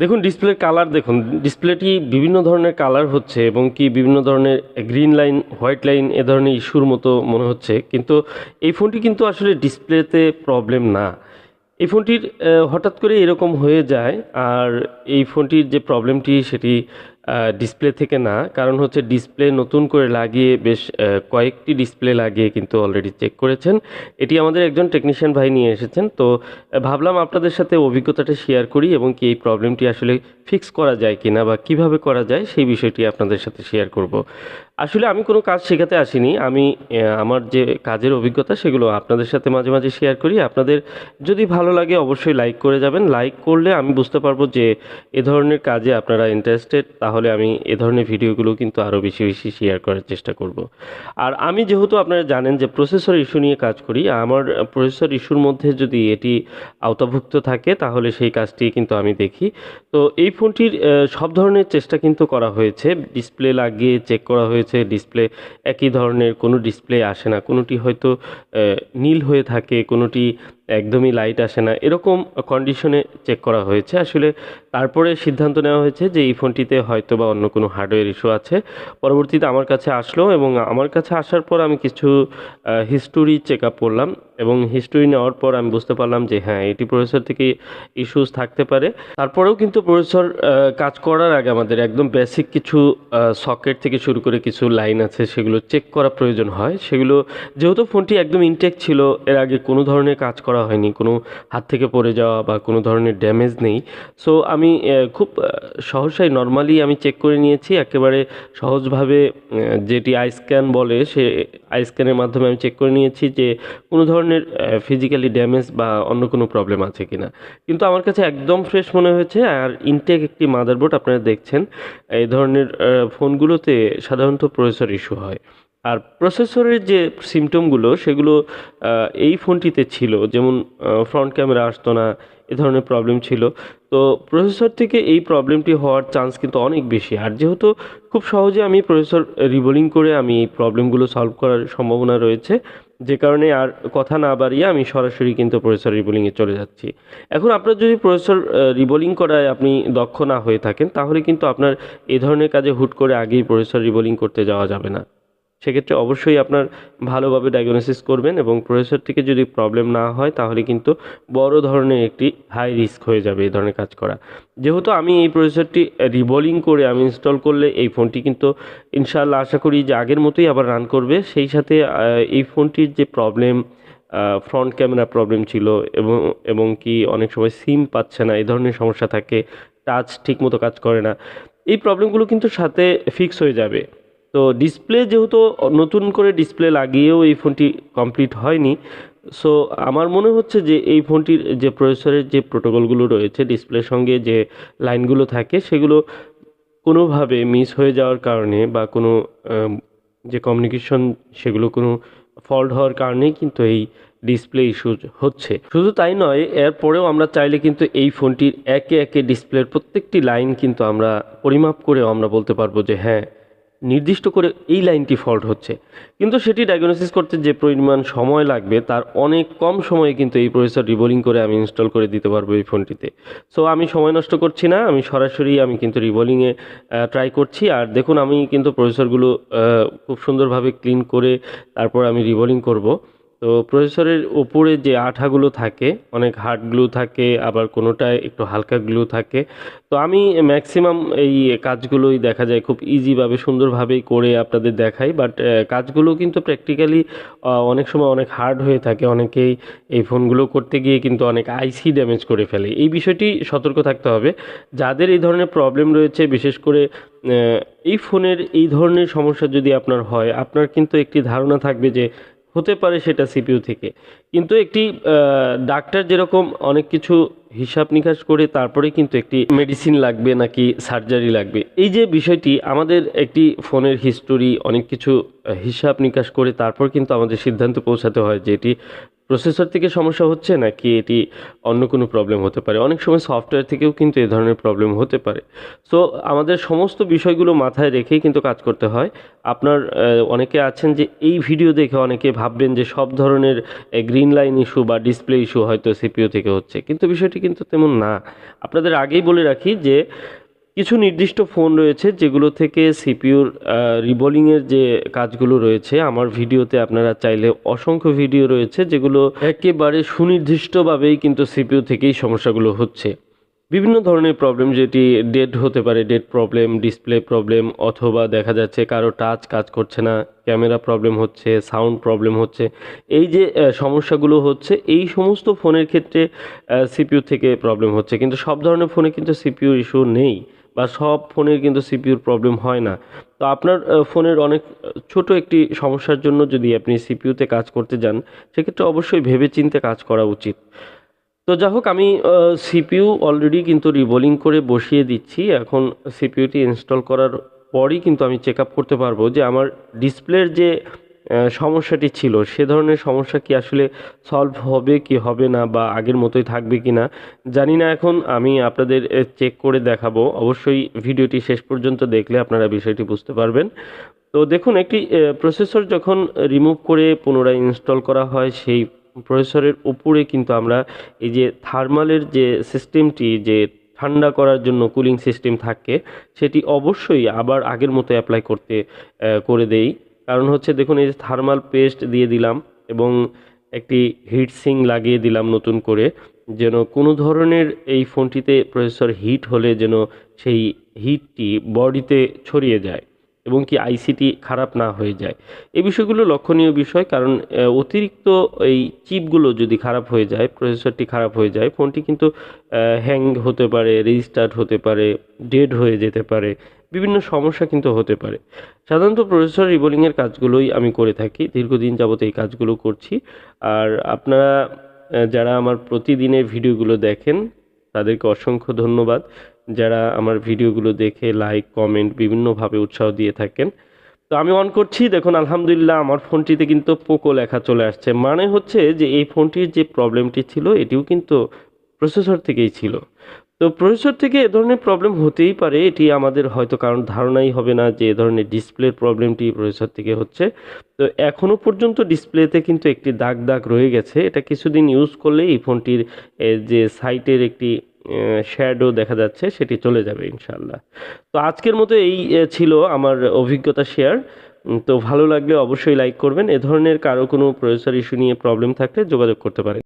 দেখুন ডিসপ্লের কালার দেখুন, ডিসপ্লেটি বিভিন্ন ধরনের কালার হচ্ছে এবং কি বিভিন্ন ধরনের গ্রিন লাইন, হোয়াইট লাইন এ ধরনের ইস্যুর মতো মনে হচ্ছে। কিন্তু এই ফোনটি কিন্তু আসলে ডিসপ্লেতে প্রবলেম না। এই ফোনটির হঠাৎ করে এরকম হয়ে যায়। আর এই ফোনটির যে প্রবলেমটি সেটি ডিসপ্লে থেকে না, কারণ হচ্ছে ডিসপ্লে নতুন করে লাগিয়ে বেশ কয়েকটি ডিসপ্লে লাগিয়ে কিন্তু অলরেডি চেক করেছেন। এটি আমাদের একজন টেকনিশিয়ান ভাই নিয়ে এসেছেন। তো ভাবলাম আপনাদের সাথে অভিজ্ঞতাটা শেয়ার করি এবং কি এই প্রবলেমটি আসলে ফিক্স করা যায় কিনা বা কিভাবে করা যায় সেই বিষয়টি আপনাদের সাথে শেয়ার করব। আসলে আমি কোনো কাজ শেখাতে আসিনি। আমি আমার যে কাজের অভিজ্ঞতা সেগুলো আপনাদের সাথে মাঝে, মাঝে শেয়ার করি। আপনাদের যদি ভালো লাগে অবশ্যই লাইক করে যাবেন। লাইক করলে আমি বুঝতে পারবো যে এ ধরনের কাজে আপনারা ইন্টারেস্টেড, তাহলে আমি এ ধরনের ভিডিওগুলো কিন্তু আরও বেশি, বেশি শেয়ার করার চেষ্টা করব। আর আমি যেহেতু আপনারা জানেন যে প্রসেসর ইস্যু নিয়ে কাজ করি, আমার প্রসেসর ইস্যুর মধ্যে যদি এটি আওতাভুক্ত থাকে তাহলে সেই কাজটি কিন্তু আমি দেখি। তো এই ফোনটির সব ধরনের চেষ্টা কিন্তু করা হয়েছে। ডিসপ্লে লাগিয়ে চেক করা হয়েছে, ডিসপ্লে একই ধরনের কোনো ডিসপ্লে আসে না। কোনোটি হয়তো নীল হয়ে থাকে, কোনোটি একদমই লাইট আসে না। এরকম কন্ডিশনে চেক করা হয়েছে। আসলে তারপরে সিদ্ধান্ত নেওয়া হয়েছে যে এই ফোনটিতে হয়তোবা অন্য কোনো হার্ডওয়্যার ইস্যু আছে। পরবর্তীতে আমার কাছে আসলো এবং আমার কাছে আসার পর আমি কিছু হিস্টোরি চেকআপ করলাম এবং হিস্টোরি নেওয়ার পর আমি বুঝতে পারলাম যে হ্যাঁ, এটি প্রসেসর থেকে ইস্যুস থাকতে পারে। তারপরেও কিন্তু প্রসেসর কাজ করার আগে আমাদের একদম বেসিক কিছু সকেট থেকে শুরু করে কিছু লাইন আছে সেগুলো চেক করা প্রয়োজন হয়। সেগুলো যেহেতু ফোনটি একদম ইনটেক ছিল, এর আগে কোনো ধরনের কাজ করা হয়নি, কোনো হাত থেকে পড়ে যাওয়া বা কোনো ধরনের ড্যামেজ নেই। সো আমি খুব সহসাই নরমালি আমি চেক করে নিয়েছি একেবারে সহজভাবে। যেটি আই স্ক্যান বলে, সে আই স্ক্যানের মাধ্যমে আমি চেক করে নিয়েছি যে কোনো ধরনের ফিজিক্যালি ড্যামেজ বা অন্য কোনো প্রবলেম আছে কিনা। কিন্তু আমার কাছে একদম ফ্রেশ মনে হয়েছে। আর ইনটেক একটি মাদারবোর্ড আপনারা দেখছেন, এই ধরনের ফোনগুলোতে সাধারণত প্রসেসর ইস্যু হয়। আর প্রসেসরের যে সিমটমগুলো সেগুলো এই ফোনটিতে ছিল, যেমন ফ্রন্ট ক্যামেরা আসতো না, এ ধরনের প্রবলেম ছিল। তো প্রসেসর থেকে এই প্রবলেমটি হওয়ার চান্স কিন্তু অনেক বেশি। আর যেহেতু খুব সহজে আমি প্রসেসর রিবোলিং করে আমি এই প্রবলেমগুলো সলভ করার সম্ভাবনা রয়েছে, যে কারণে আর কথা না বাড়িয়ে আমি সরাসরি কিন্তু প্রসেসর রিবোলিংয়ে চলে যাচ্ছি। এখন আপনার যদি প্রসেসর রিবোলিং করায় আপনি দক্ষ না হয়ে থাকেন, তাহলে কিন্তু আপনার এ ধরনের কাজে হুট করে আগেই প্রসেসর রিবোলিং করতে যাওয়া যাবে না। সেক্ষেত্রে অবশ্যই আপনার ভালোভাবে ডায়াগনোসিস করবেন এবং প্রসেসর থেকে যদি প্রবলেম না হয় তাহলে কিন্তু বড় ধরনের একটি হাই রিস্ক হয়ে যাবে এই ধরনের কাজ করা। যেহেতু আমি এই প্রসেসরটি রিবোলিং করে আমি ইনস্টল করলে এই ফোনটি কিন্তু ইনশাআল্লাহ আশা করি যে আগের মতোই আবার রান করবে। সেই সাথে এই ফোনটির যে প্রবলেম, ফ্রন্ট ক্যামেরা প্রবলেম ছিল এবং এবং কি অনেক সময় সিম পাচ্ছে না, এই ধরনের সমস্যা থাকে, টাচ ঠিকমতো কাজ করে না, এই প্রবলেমগুলো কিন্তু সাথে ফিক্স হয়ে যাবে। তো ডিসপ্লে যেহেতু নতুন করে ডিসপ্লে লাগিয়েও এই ফোনটি কমপ্লিট হয়নি, সো আমার মনে হচ্ছে যে এই ফোনটির যে প্রসেসরের যে প্রোটোকলগুলো রয়েছে, ডিসপ্লের সঙ্গে যে লাইনগুলো থাকে সেগুলো কোনোভাবে মিস হয়ে যাওয়ার কারণে বা কোনো যে কমিউনিকেশন সেগুলো কোনো ফল্ট হওয়ার কারণেই কিন্তু এই ডিসপ্লে ইস্যু হচ্ছে। শুধু তাই নয়, এরপরেও আমরা চাইলে কিন্তু এই ফোনটির একে একে ডিসপ্লের প্রত্যেকটি লাইন কিন্তু আমরা পরিমাপ করেও আমরা বলতে পারবো যে হ্যাঁ, নির্দিষ্ট করে এই লাইনটি ফল্ট হচ্ছে। কিন্তু সেটি ডায়াগনোসিস করতে যে পরিমাণ সময় লাগবে তার অনেক কম সময়ে কিন্তু এই প্রসেসর রিবোলিং করে আমি ইনস্টল করে দিতে পারবো এই ফোনটিতে। সো আমি সময় নষ্ট করছি না, আমি সরাসরি আমি কিন্তু রিবোলিংয়ে ট্রাই করছি। আর দেখুন আমি কিন্তু প্রসেসরগুলো খুব সুন্দরভাবে ক্লিন করে তারপর আমি রিবোলিং করব। তো প্রসেসরের উপরে যে আঠাগুলো থাকে, অনেক হার্ড গ্লু থাকে, আবার কোনোটায় একটু হালকা গ্লু থাকে। তো আমি ম্যাক্সিমাম এই কাজগুলোই দেখা যায় খুব ইজিভাবে সুন্দরভাবেই করে আপনাদের দেখাই। বাট কাজগুলো কিন্তু প্র্যাকটিক্যালি অনেক সময় অনেক হার্ড হয়ে থাকে। অনেকেই এই ফোনগুলো করতে গিয়ে কিন্তু অনেক আইসি ড্যামেজ করে ফেলে। এই বিষয়টি সতর্ক থাকতে হবে। যাদের এই ধরনের প্রবলেম রয়েছে, বিশেষ করে এই ফোনের এই ধরনের সমস্যা যদি আপনার হয়, আপনার কিন্তু একটি ধারণা থাকবে যে হতে পারে সেটা সিপিইউ থেকে। কিন্তু একটি ডাক্তার যেরকম অনেক কিছু হিসাব নিকাশ করে তারপরে কিন্তু একটি মেডিসিন লাগবে নাকি সার্জারি লাগবে, এই যে বিষয়টি আমাদের একটি ফোনের হিস্টোরি অনেক কিছু হিসাব নিকাশ করে তারপর কিন্তু আমাদের সিদ্ধান্তে পৌঁছাতে হয় যে এটি প্রসেসর থেকে সমস্যা হচ্ছে নাকি এটি অন্য কোনো প্রবলেম হতে পারে। অনেক সময় সফটওয়্যার থেকেও কিন্তু এ ধরনের প্রবলেম হতে পারে। সো আমাদের সমস্ত বিষয়গুলো মাথায় রেখেই কিন্তু কাজ করতে হয়। আপনার অনেকে আছেন যে এই ভিডিও দেখে অনেকে ভাববেন যে সব ধরনের গ্রিন লাইন ইস্যু বা ডিসপ্লে ইস্যু হয়তো সিপিইউ থেকে হচ্ছে। কিন্তু বিষয়টি কিন্তু তেমন না। আপনাদের আগেই বলে রাখি যে কিছু নির্দিষ্ট ফোন রয়েছে যেগুলো থেকে সিপিইউর রিবোলিংয়ের যে কাজগুলো রয়েছে, আমার ভিডিওতে আপনারা চাইলে অসংখ্য ভিডিও রয়েছে যেগুলো একেবারে সুনির্দিষ্টভাবেই কিন্তু সিপিইউ থেকেই সমস্যাগুলো হচ্ছে। বিভিন্ন ধরনের প্রবলেম, যেটি ডেড হতে পারে, ডেড প্রবলেম, ডিসপ্লে প্রবলেম, অথবা দেখা যাচ্ছে কারো টাচ কাজ করছে না, ক্যামেরা প্রবলেম হচ্ছে, সাউন্ড প্রবলেম হচ্ছে। এই যে সমস্যাগুলো হচ্ছে এই সমস্ত ফোনের ক্ষেত্রে সিপিইউ থেকে প্রবলেম হচ্ছে। কিন্তু সব ধরনের ফোনে কিন্তু সিপিইউ ইস্যু নেই বা সব ফোনের কিন্তু সিপিইউর প্রবলেম হয় না। তো আপনার ফোনের অনেক ছোট একটি সমস্যার জন্য যদি আপনি সিপিইউতে কাজ করতে যান, সেক্ষেত্রে অবশ্যই ভেবেচিন্তে কাজ করা উচিত। তো যা হোক, আমি সিপিইউ অলরেডি কিন্তু রিবোলিং করে বসিয়ে দিচ্ছি। এখন সিপিইউটি ইনস্টল করার পরই কিন্তু আমি চেক আপ করতে পারবো যে আমার ডিসপ্লের যে সমস্যাটি ছিল সে ধরনের সমস্যা কি আসলে সলভ হবে কি হবে না, বা আগের মতোই থাকবে কি না জানি না। এখন আমি আপনাদের চেক করে দেখাবো। অবশ্যই ভিডিওটি শেষ পর্যন্ত দেখলে আপনারা বিষয়টি বুঝতে পারবেন। তো দেখুন, একটি প্রসেসর যখন রিমুভ করে পুনরায় ইনস্টল করা হয়, সেই প্রসেসরের উপরে কিন্তু আমরা এই যে থার্মালের যে সিস্টেমটি, যে ঠান্ডা করার জন্য কুলিং সিস্টেম থাকে, সেটি অবশ্যই আবার আগের মতো অ্যাপ্লাই করে দেই। কারণ হচ্ছে দেখুন, এই যে থার্মাল পেস্ট দিয়ে দিলাম এবং একটি হিট সিং লাগিয়ে দিলাম নতুন করে, যেন কোনো ধরনের এই ফোনটিতে প্রসেসর হিট হলে যেন সেই হিটটি বডিতে ছড়িয়ে যায় এবং কি আইসিটি খারাপ না হয়ে যায়। এই বিষয়গুলো লক্ষণীয় বিষয়, কারণ অতিরিক্ত এই চিপগুলো যদি খারাপ হয়ে যায়, প্রসেসরটি খারাপ হয়ে যায়, ফোনটি কিন্তু হ্যাং হতে পারে, রিস্টার্ট হতে পারে, ডেড হয়ে যেতে পারে, বিভিন্ন সমস্যা কিন্তু হতে পারে। সাধারণত প্রসেসর রিবোলিংয়ের কাজগুলোই আমি করে থাকি, দীর্ঘদিন যাবত এই কাজগুলো করছি। আর আপনারা যারা আমার প্রতিদিনের ভিডিওগুলো দেখেন তাদেরকে অসংখ্য ধন্যবাদ, যারা আমার ভিডিওগুলো দেখে লাইক কমেন্ট বিভিন্নভাবে উৎসাহ দিয়ে থাকেন। তো আমি অন করছি, দেখুন আলহামদুলিল্লাহ আমার ফোনটিতে কিন্তু পোকো লেখা চলে আসছে। মানে হচ্ছে যে এই ফোনটির যে প্রবলেমটি ছিল এটিও কিন্তু প্রসেসর থেকেই ছিল। তো প্রসেসর থেকে এ ধরনের প্রবলেম হতেই পারে, এটি আমাদের হয়তো কারণ ধারণাই হবে না যে এ ধরনের ডিসপ্লের প্রবলেমটি প্রসেসর থেকে হচ্ছে। তো এখনও পর্যন্ত ডিসপ্লেতে কিন্তু একটি দাগ দাগ রয়ে গেছে। এটা কিছুদিন ইউজ করলে এই ফোনটির যে সাইটের একটি শ্যাডো দেখা যাচ্ছে সেটি চলে যাবে ইনশাআল্লাহ। তো আজকের মতো এই ছিল আমার অভিজ্ঞতা শেয়ার। তো ভালো লাগলে অবশ্যই লাইক করবেন। এ ধরনের কারো কোনো প্রসেসর ইস্যু নিয়ে প্রবলেম থাকলে যোগাযোগ করতে পারেন।